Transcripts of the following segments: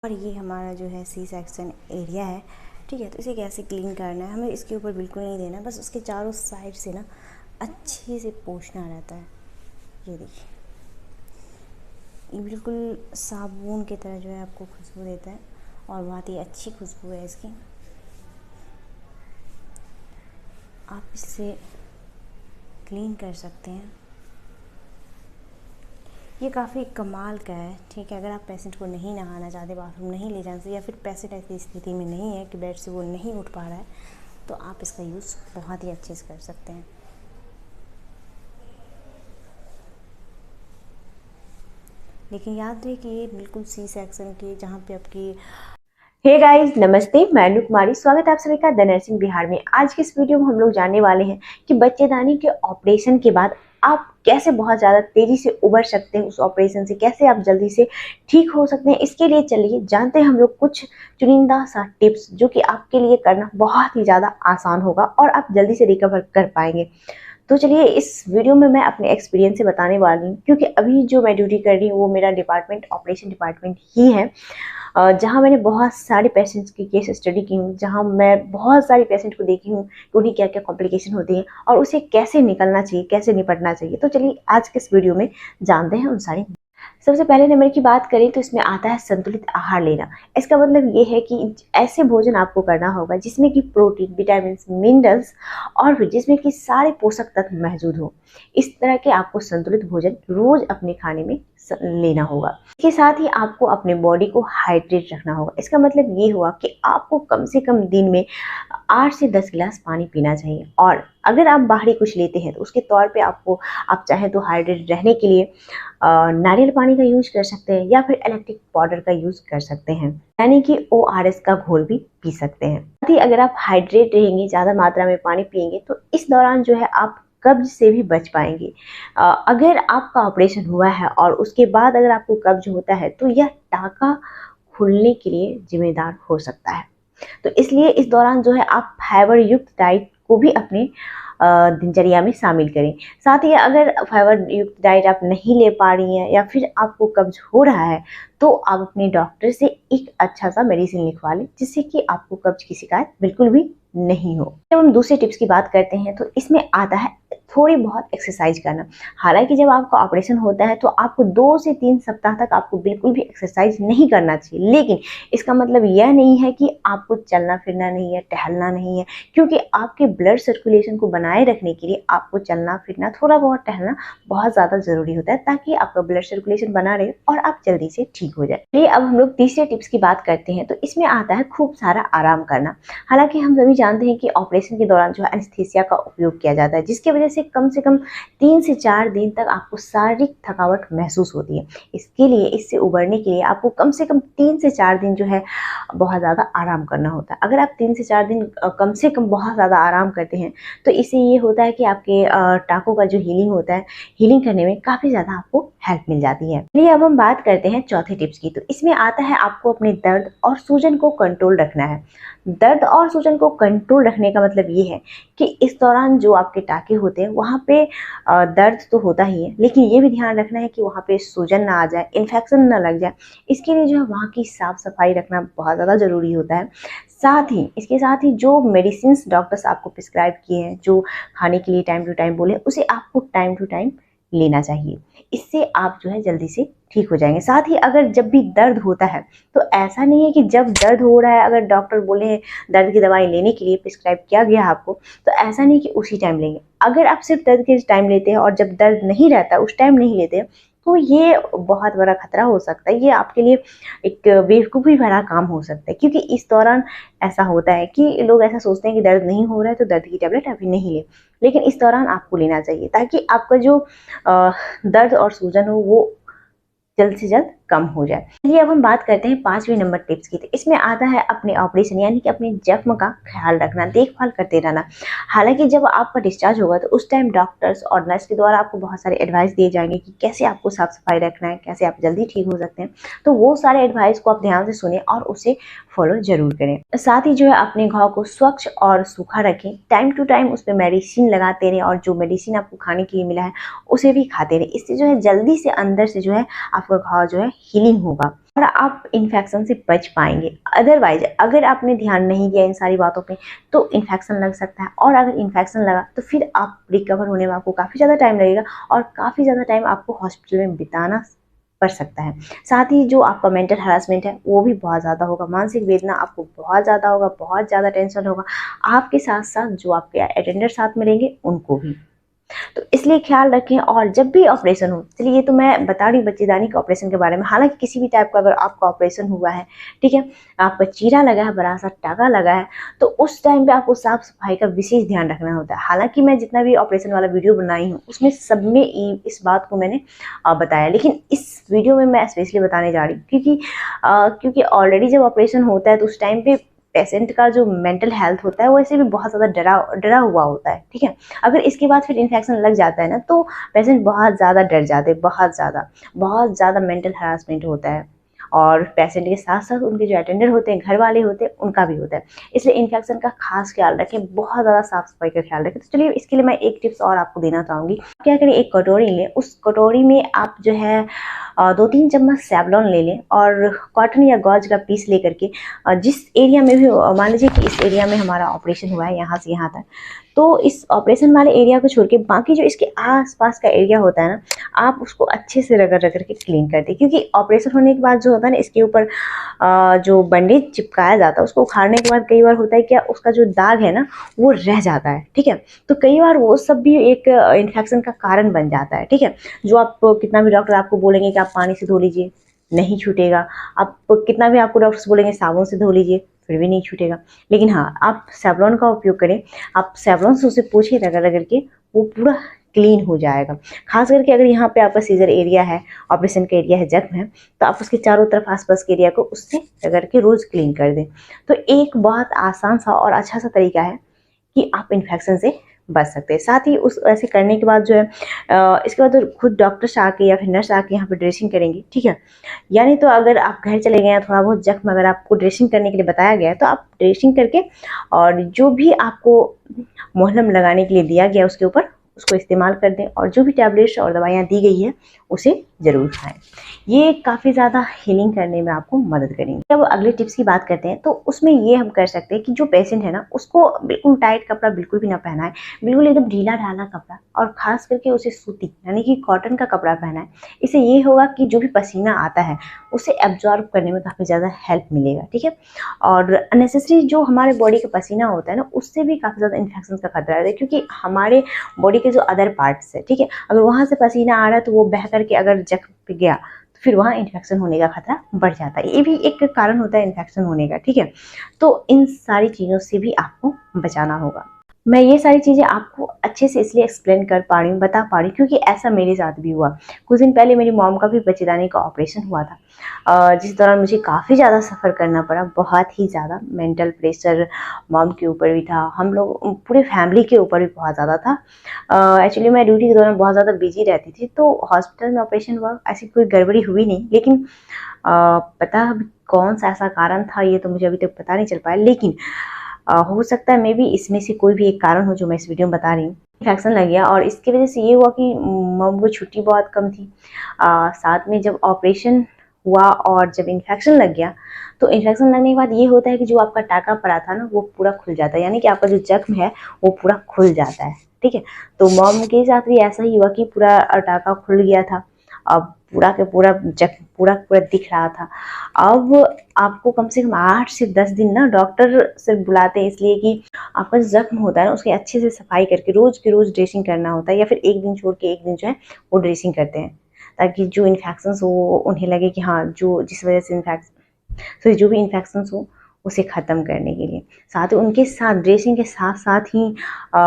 और ये हमारा जो है सी सेक्शन एरिया है, ठीक है। तो इसे कैसे क्लीन करना है, हमें इसके ऊपर बिल्कुल नहीं देना, बस उसके चारों साइड से ना अच्छे से पोंछना रहता है। ये देखिए, ये बिल्कुल साबुन की तरह जो है आपको खुशबू देता है और बहुत ही अच्छी खुशबू है इसकी। आप इससे क्लीन कर सकते हैं। ये काफ़ी कमाल का है, ठीक है। अगर आप पेशेंट को नहीं नहाना चाहते, बाथरूम नहीं ले जाना चाहिए, या फिर पेशेंट ऐसी स्थिति में नहीं है कि बेड से वो नहीं उठ पा रहा है, तो आप इसका यूज़ बहुत ही अच्छे से कर सकते हैं। लेकिन याद रहे कि ये बिल्कुल सी सेक्शन की, जहाँ पे आपकी हे गाइस, नमस्ते। मैं अनु कुमारी, स्वागत है आप सभी का द नर्सिंग बिहार में। आज के इस वीडियो में हम लोग जानने वाले हैं कि बच्चेदानी के ऑपरेशन के बाद आप कैसे बहुत ज़्यादा तेज़ी से उबर सकते हैं, उस ऑपरेशन से कैसे आप जल्दी से ठीक हो सकते हैं। इसके लिए चलिए जानते हैं हम लोग कुछ चुनिंदा सा टिप्स जो कि आपके लिए करना बहुत ही ज़्यादा आसान होगा और आप जल्दी से रिकवर कर पाएंगे। तो चलिए इस वीडियो में मैं अपने एक्सपीरियंस से बताने वाली हूँ, क्योंकि अभी जो मैं ड्यूटी कर रही हूँ वो मेरा डिपार्टमेंट ऑपरेशन डिपार्टमेंट ही है, जहाँ मैंने बहुत सारे पेशेंट्स की केस स्टडी की हूँ, जहाँ मैं बहुत सारी पेशेंट को देखी हूँ कि उन्हें क्या क्या कॉम्प्लिकेशन होती हैं और उसे कैसे निकलना चाहिए, कैसे निपटना चाहिए। तो चलिए आज के इस वीडियो में जानते हैं उन सारी। सबसे पहले नंबर की बात करें तो इसमें आता है संतुलित आहार लेना। इसका मतलब ये है कि ऐसे भोजन आपको करना होगा जिसमें कि प्रोटीन, विटामिन, मिनरल्स और फिर जिसमें कि सारे पोषक तत्व मौजूद हो। इस तरह के आपको संतुलित भोजन रोज अपने खाने में लेना होगा। इसके साथ ही आपको अपने बॉडी को हाइड्रेट रखना होगा। इसका मतलब ये हुआ कि आपको कम से कम दिन में 8 से 10 गिलास पानी पीना चाहिए। और अगर आप बाहरी कुछ लेते हैं तो उसके तौर पे आप चाहें तो हाइड्रेट रहने के लिए नारियल पानी का यूज कर सकते हैं या फिर इलेक्ट्रिक पाउडर का यूज कर सकते हैं, यानी कि ORS का घोल भी पी सकते हैं। साथ ही अगर आप हाइड्रेट रहेंगे, ज़्यादा मात्रा में पानी पिएंगे, तो इस दौरान जो है आप कब्ज से भी बच पाएंगे। अगर आपका ऑपरेशन हुआ है और उसके बाद अगर आपको कब्ज होता है तो यह टाका खुलने के लिए जिम्मेदार हो सकता है। तो इसलिए इस दौरान जो है आप फाइबर युक्त डाइट को भी अपने दिनचर्या में शामिल करें। साथ ही अगर फाइबर युक्त डाइट आप नहीं ले पा रही हैं या फिर आपको कब्ज हो रहा है तो आप अपने डॉक्टर से एक अच्छा सा मेडिसिन लिखवा लें, जिससे कि आपको कब्ज की शिकायत बिल्कुल भी नहीं हो। जब हम दूसरे टिप्स की बात करते हैं तो इसमें आता है थोड़ी बहुत एक्सरसाइज करना। हालांकि जब आपका ऑपरेशन होता है तो आपको 2 से 3 सप्ताह तक आपको बिल्कुल भी एक्सरसाइज नहीं करना चाहिए, लेकिन इसका मतलब यह नहीं है कि आपको चलना फिरना नहीं है, टहलना नहीं है, क्योंकि आपके ब्लड सर्कुलेशन को बनाए रखने के लिए आपको चलना फिरना, थोड़ा बहुत टहलना बहुत ज़्यादा ज़रूरी होता है, ताकि आपका ब्लड सर्कुलेशन बना रहे और आप जल्दी से ठीक हो जाए। चलिए अब हम लोग तीसरे टिप्स की बात करते हैं। तो इसमें आता है खूब सारा आराम करना। हालांकि हम सभी जानते हैं कि ऑपरेशन के दौरान जो है एनेस्थीसिया का उपयोग किया जाता है, जिसकी वजह से कम 3 से 4 दिन तक आपको शारीरिक थकावट महसूस होती है। इसके लिए, इससे उबरने के लिए आपको कम से कम 3 से 4 दिन जो है बहुत ज़्यादा आराम करना होता है। अगर आप 3 से 4 दिन कम से कम बहुत ज़्यादा आराम करते हैं तो इससे ये होता है कि आपके टाँकों का जो हीलिंग होता है, हीलिंग करने में काफ़ी ज़्यादा आपको हेल्प मिल जाती है। चलिए अब हम बात करते हैं चौथे टिप्स की। तो इसमें आता है आपको अपने दर्द और सूजन को कंट्रोल रखना है। दर्द और सूजन को कंट्रोल रखने का मतलब ये है कि इस दौरान जो आपके टाँके होते हैं वहाँ पे दर्द तो होता ही है, लेकिन ये भी ध्यान रखना है कि वहाँ पे सूजन ना आ जाए, इन्फेक्शन ना लग जाए। इसके लिए जो है वहाँ की साफ सफाई रखना बहुत ज़्यादा ज़रूरी होता है। इसके साथ ही जो मेडिसिन डॉक्टर्स आपको प्रिस्क्राइब किए हैं, जो खाने के लिए टाइम टू टाइम बोले, उसे आपको टाइम टू टाइम लेना चाहिए। इससे आप जो है जल्दी से ठीक हो जाएंगे। साथ ही अगर जब भी दर्द होता है तो ऐसा नहीं है कि जब दर्द हो रहा है, अगर डॉक्टर बोले हैं दर्द की दवाई लेने के लिए, प्रिस्क्राइब किया गया आपको, तो ऐसा नहीं कि उसी टाइम लेंगे। अगर आप सिर्फ दर्द के टाइम लेते हैं और जब दर्द नहीं रहता उस टाइम नहीं लेते हैं, तो ये बहुत बड़ा खतरा हो सकता है। ये आपके लिए एक बेवकूफ़ी भरा काम हो सकता है, क्योंकि इस दौरान ऐसा होता है कि लोग ऐसा सोचते हैं कि दर्द नहीं हो रहा है तो दर्द की टेबलेट अभी नहीं ले, लेकिन इस दौरान आपको लेना चाहिए, ताकि आपका जो दर्द और सूजन हो वो जल्द से जल्द कम हो जाए। चलिए अब हम बात करते हैं 5वें नंबर टिप्स की। तो इसमें आता है अपने ऑपरेशन यानी कि अपने जख्म का ख्याल रखना, देखभाल करते रहना। हालांकि जब आपका डिस्चार्ज होगा तो उस टाइम डॉक्टर्स और नर्स के द्वारा आपको बहुत सारे एडवाइस दिए जाएंगे कि कैसे आपको साफ सफाई रखना है, कैसे आप जल्दी ठीक हो सकते हैं। तो वो सारे एडवाइस को आप ध्यान से सुने और उसे फॉलो जरूर करें। साथ ही जो है अपने घाव को स्वच्छ और सूखा रखें, टाइम टू टाइम उस पर मेडिसिन लगाते रहें और जो मेडिसिन आपको खाने के लिए मिला है उसे भी खाते रहें। इससे जो है जल्दी से अंदर से जो है आपका घाव जो है हीलिंग होगा और आप इन्फेक्शन से बच पाएंगे। अदरवाइज अगर आपने ध्यान नहीं दिया इन सारी बातों पे तो इन्फेक्शन लग सकता है, और अगर इन्फेक्शन लगा तो फिर आप रिकवर होने में आपको काफ़ी ज़्यादा टाइम लगेगा और काफ़ी ज़्यादा टाइम आपको हॉस्पिटल में बिताना पड़ सकता है। साथ ही जो आपका मेंटल हरासमेंट है वो भी बहुत ज़्यादा होगा, मानसिक वेदना आपको बहुत ज़्यादा होगा, बहुत ज़्यादा टेंशन होगा, आपके साथ साथ जो आपके अटेंडर साथ में रहेंगे उनको भी। तो इसलिए ख्याल रखें। और जब भी ऑपरेशन हो, चलिए ये तो मैं बता रही हूँ बच्चेदानी के ऑपरेशन के बारे में, हालांकि किसी भी टाइप का अगर आपका ऑपरेशन हुआ है, ठीक है, आपका चीरा लगा है, बड़ा सा टाका लगा है, तो उस टाइम पे आपको साफ सफाई का विशेष ध्यान रखना होता है। हालांकि मैं जितना भी ऑपरेशन वाला वीडियो बनाई हूँ उसमें सब में इस बात को मैंने बताया, लेकिन इस वीडियो में मैं स्पेशली बताने जा रही हूँ क्योंकि ऑलरेडी जब ऑपरेशन होता है तो उस टाइम पे पेशेंट का जो मेंटल हेल्थ होता है वो ऐसे भी बहुत ज़्यादा डरा हुआ होता है, ठीक है। अगर इसके बाद फिर इन्फेक्शन लग जाता है ना तो पेशेंट बहुत ज़्यादा डर जाते हैं, बहुत ज़्यादा मेंटल हरासमेंट होता है, और पेशेंट के साथ साथ उनके जो अटेंडर होते हैं, घर वाले होते हैं, उनका भी होता है। इसलिए इन्फेक्शन का खास ख्याल रखें, बहुत ज़्यादा साफ सफाई का ख्याल रखें। तो चलिए इसके लिए मैं एक टिप्स और आपको देना चाहूँगी। क्या करें, एक कटोरी लें, उस कटोरी में आप जो है 2-3 चम्मच सेवलॉन ले लें और कॉटन या गॉज का पीस लेकर के जिस एरिया में भी, मान लीजिए कि इस एरिया में हमारा ऑपरेशन हुआ है यहाँ से यहाँ तक, तो इस ऑपरेशन वाले एरिया को छोड़ के बाकी जो इसके आसपास का एरिया होता है ना, आप उसको अच्छे से रगड़ रगड़ के क्लीन कर दें। क्योंकि ऑपरेशन होने के बाद जो होता है ना, इसके ऊपर जो बैंडेज चिपकाया जाता है उसको उखाड़ने के बाद कई बार होता है क्या, उसका जो दाग है ना वो रह जाता है, ठीक है। तो कई बार वो सब भी एक इन्फेक्शन का कारण बन जाता है, ठीक है। जो आप कितना भी डॉक्टर आपको बोलेंगे कि आप पानी से धो लीजिए, नहीं छूटेगा। आप कितना भी आपको डॉक्टर्स बोलेंगे साबुन से धो लीजिए, फिर भी नहीं छूटेगा। लेकिन हाँ, आप सेवलॉन का उपयोग करें, आप सेवलॉन से उसे पोंछिए रगड़ रगड़ के, वो पूरा क्लीन हो जाएगा। खास करके अगर यहाँ पे आपका सीजर एरिया है, ऑपरेशन का एरिया है, जख्म है, तो आप उसके चारों तरफ आसपास के एरिया को उससे रगड़ के रोज क्लीन कर दें। तो एक बहुत आसान सा और अच्छा सा तरीका है कि आप इन्फेक्शन से बच सकते हैं। साथ ही उस ऐसे करने के बाद जो है इसके बाद तो खुद डॉक्टर्स आके या फिर नर्स आके यहाँ पे ड्रेसिंग करेंगे, ठीक है। यानी तो अगर आप घर चले गए हैं, थोड़ा बहुत जख्म अगर आपको ड्रेसिंग करने के लिए बताया गया है तो आप ड्रेसिंग करके और जो भी आपको मुहल्लम लगाने के लिए दिया गया उसके ऊपर उसको इस्तेमाल कर दें, और जो भी टैबलेट्स और दवाइयाँ दी गई है उसे ज़रूर खाएं। ये काफ़ी ज़्यादा हीलिंग करने में आपको मदद करेंगे। अब अगले टिप्स की बात करते हैं, तो उसमें ये हम कर सकते हैं कि जो पेशेंट है ना उसको बिल्कुल टाइट कपड़ा बिल्कुल भी ना पहनाएं, बिल्कुल एकदम ढीला ढाला कपड़ा, और ख़ास करके उसे सूती यानी कि कॉटन का कपड़ा पहनाएं। इससे ये होगा कि जो भी पसीना आता है उसे एब्जॉर्ब करने में काफ़ी ज़्यादा हेल्प मिलेगा, ठीक है। और अननेसेसरी जो हमारे बॉडी का पसीना होता है ना उससे भी काफ़ी ज़्यादा इन्फेक्शन का खतरा है, क्योंकि हमारे बॉडी के जो अदर पार्ट्स है, ठीक है, अगर वहाँ से पसीना आ रहा है तो वो बह करके अगर जख्म पे गया तो फिर वहाँ इन्फेक्शन होने का खतरा बढ़ जाता है। ये भी एक कारण होता है इन्फेक्शन होने का, ठीक है। तो इन सारी चीज़ों से भी आपको बचाना होगा। मैं ये सारी चीज़ें आपको अच्छे से इसलिए एक्सप्लेन कर पा रही हूँ, बता पा रही हूँ, क्योंकि ऐसा मेरे साथ भी हुआ। कुछ दिन पहले मेरी मॉम का भी बच्चेदानी का ऑपरेशन हुआ था, जिस दौरान मुझे काफ़ी ज़्यादा सफ़र करना पड़ा, बहुत ही ज़्यादा मेंटल प्रेशर मॉम के ऊपर भी था, हम लोग पूरे फैमिली के ऊपर भी बहुत ज़्यादा था। एक्चुअली मैं ड्यूटी के दौरान बहुत ज़्यादा बिजी रहती थी, तो हॉस्पिटल में ऑपरेशन हुआ, ऐसी कोई गड़बड़ी हुई नहीं, लेकिन पता कौन सा ऐसा कारण था ये तो मुझे अभी तक पता नहीं चल पाया। लेकिन हो सकता है मे बी इसमें से कोई भी एक कारण हो जो मैं इस वीडियो में बता रही हूँ। इन्फेक्शन लग गया और इसकी वजह से ये हुआ कि मम को छुट्टी बहुत कम थी। साथ में जब ऑपरेशन हुआ और जब इन्फेक्शन लग गया, तो इन्फेक्शन लगने के बाद ये होता है कि जो आपका टाका पड़ा था ना वो पूरा खुल जाता है, यानी कि आपका जो जख्म है वो पूरा खुल जाता है, ठीक है। तो मम के साथ भी ऐसा ही हुआ कि पूरा टाका खुल गया था, अब पूरा के पूरा जख्म पूरा पूरा दिख रहा था। अब आपको कम से कम 8 से 10 दिन ना डॉक्टर सिर्फ बुलाते हैं इसलिए कि आपका जो जख्म होता है ना उसकी अच्छे से सफाई करके रोज के रोज ड्रेसिंग करना होता है, या फिर एक दिन छोड़ के एक दिन जो है वो ड्रेसिंग करते हैं, ताकि जो इन्फेक्शन हो उन्हें लगे कि हाँ जो जिस वजह से जो भी इन्फेक्शन हो उसे ख़त्म करने के लिए। साथ ही उनके साथ ड्रेसिंग के साथ साथ ही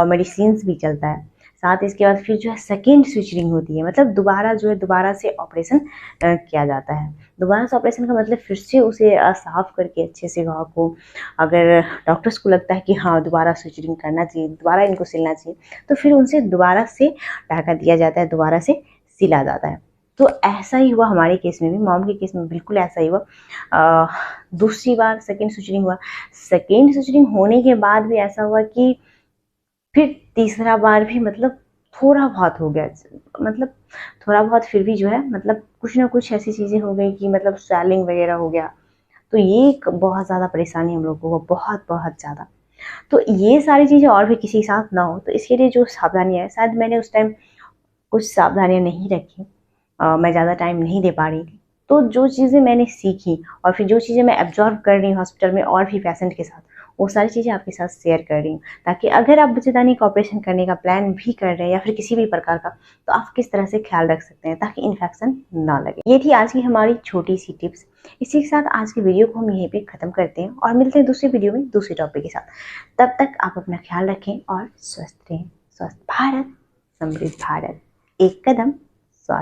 मेडिसिन भी चलता है। साथ इसके बाद फिर जो है सेकेंड स्विचरिंग होती है, मतलब दोबारा से ऑपरेशन किया जाता है। दोबारा से ऑपरेशन का मतलब फिर से उसे साफ करके अच्छे से घाव को, अगर डॉक्टर्स को लगता है कि हाँ दोबारा स्विचरिंग करना चाहिए, दोबारा इनको सिलना चाहिए, तो फिर उनसे दोबारा से टाका दिया जाता है, दोबारा से सिला जाता है। तो ऐसा ही हुआ हमारे केस में भी, मॉम के केस में बिल्कुल ऐसा ही हुआ। दूसरी बार सेकेंड स्विचरिंग हुआ, सेकेंड स्विचरिंग होने के बाद भी ऐसा हुआ कि फिर तीसरा बार भी मतलब थोड़ा बहुत हो गया, मतलब थोड़ा बहुत फिर भी जो है मतलब कुछ ना कुछ ऐसी चीज़ें हो गई कि मतलब स्वेलिंग वगैरह हो गया। तो ये एक बहुत ज़्यादा परेशानी हम लोगों को, बहुत बहुत ज़्यादा। तो ये सारी चीज़ें और भी किसी के साथ ना हो, तो इसके लिए जो सावधानियाँ है, शायद मैंने उस टाइम कुछ सावधानियाँ नहीं रखी, मैं ज़्यादा टाइम नहीं दे पा रही थी। तो जो चीज़ें मैंने सीखी और फिर जो चीज़ें मैं एब्जॉर्ब कर रही हूँ हॉस्पिटल में और भी पेशेंट के साथ, वो सारी चीज़ें आपके साथ शेयर कर रही हूँ, ताकि अगर आप बच्चेदानी का ऑपरेशन करने का प्लान भी कर रहे हैं या फिर किसी भी प्रकार का, तो आप किस तरह से ख्याल रख सकते हैं ताकि इन्फेक्शन ना लगे। ये थी आज की हमारी छोटी सी टिप्स। इसी के साथ आज की वीडियो को हम यहीं पे ख़त्म करते हैं और मिलते हैं दूसरी वीडियो में दूसरे टॉपिक के साथ। तब तक आप अपना ख्याल रखें और स्वस्थ रहें। स्वस्थ भारत, समृद्ध भारत, एक कदम स्वास्थ्य।